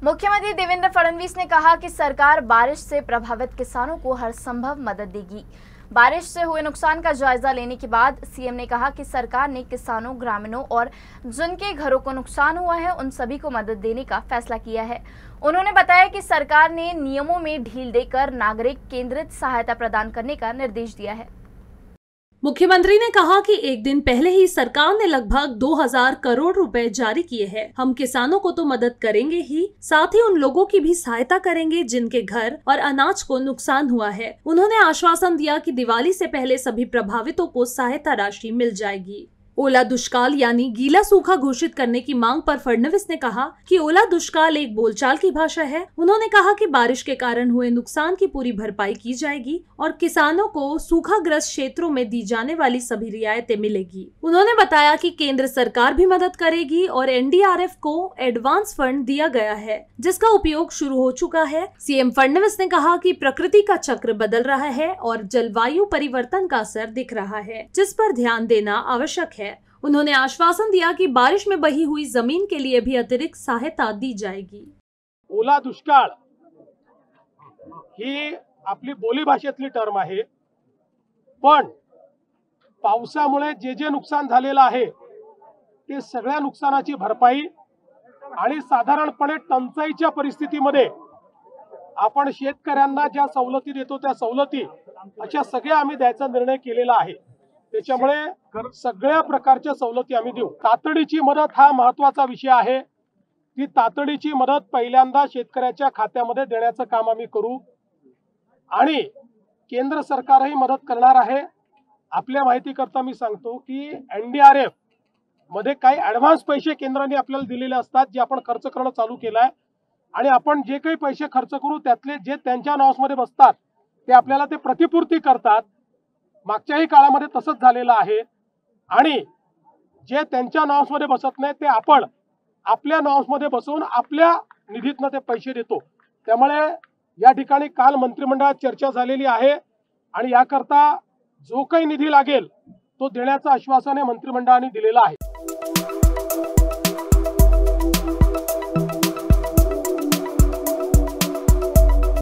मुख्यमंत्री देवेंद्र फडणवीस ने कहा कि सरकार बारिश से प्रभावित किसानों को हर संभव मदद देगी। बारिश से हुए नुकसान का जायजा लेने के बाद सीएम ने कहा कि सरकार ने किसानों, ग्रामीणों और जिनके घरों को नुकसान हुआ है उन सभी को मदद देने का फैसला किया है। उन्होंने बताया कि सरकार ने नियमों में ढील देकर नागरिक केंद्रित सहायता प्रदान करने का निर्देश दिया है। मुख्यमंत्री ने कहा कि एक दिन पहले ही सरकार ने लगभग 2000 करोड़ रुपए जारी किए हैं। हम किसानों को तो मदद करेंगे ही, साथ ही उन लोगों की भी सहायता करेंगे जिनके घर और अनाज को नुकसान हुआ है। उन्होंने आश्वासन दिया कि दिवाली से पहले सभी प्रभावितों को सहायता राशि मिल जाएगी। ओला दुष्काल यानी गीला सूखा घोषित करने की मांग पर फडणवीस ने कहा कि ओला दुष्काल एक बोलचाल की भाषा है। उन्होंने कहा कि बारिश के कारण हुए नुकसान की पूरी भरपाई की जाएगी और किसानों को सूखाग्रस्त क्षेत्रों में दी जाने वाली सभी रियायतें मिलेगी। उन्होंने बताया कि केंद्र सरकार भी मदद करेगी और एनडीआरएफ को एडवांस फंड दिया गया है, जिसका उपयोग शुरू हो चुका है। सीएम फडणवीस ने कहा कि प्रकृति का चक्र बदल रहा है और जलवायु परिवर्तन का असर दिख रहा है, जिस पर ध्यान देना आवश्यक है। उन्होंने आश्वासन दिया कि बारिश में बही हुई जमीन के लिए भी अतिरिक्त सहायता दी जाएगी। ओला दुष्काळ ही आपली बोलीभाषेतली टर्म आहे, पण पावसामुळे जे नुकसान झालेलं आहे ते सगळ्या नुकसानाची भरपाई आणि साधारणपणे टंचाईच्या परिस्थितीमध्ये आपण शेतकऱ्यांना ज्या सवलती देतो त्या सवलती अशा सगळ्या आम्ही द्यायचा निर्णय केलेला आहे। त्याच्यामुळे सगळ्या प्रकारच्या सवलती आम्ही देऊ। तातडीची मदत हा महत्त्वाचा विषय आहे। ती तातडीची मदत पहिल्यांदा शेतकऱ्याच्या खात्यामध्ये देण्याचं काम आम्ही करू आणि केंद्र सरकारही मदत करणार आहे। आपल्या माहितीकरता मी सांगतो की एनडीआरएफ मध्ये काही ॲडव्हान्स पैसे केंद्राने आपल्याला दिलेले असतात, जे आपण खर्च करणं चालू केलंय आणि आपण जे काही पैसे खर्च करू त्यातले जे त्यांच्या नावामध्ये बसतात ते आपल्याला ते प्रतिपूर्ती करतात। मागच्याही काळामध्ये तसंच झालेलं आहे आणि जे त्यांच्या नावामध्ये बसत नाही ते आपण आपल्या नावामध्ये बसवून आपल्या निधीतनं ते पैसे देतो। त्यामुळे या ठिकाणी काल मंत्रिमंडळात चर्चा झालेली आहे आणि याकरता जो काही निधी लागेल तो देण्याचं आश्वासन मंत्रिमंडळाने दिलेलं आहे।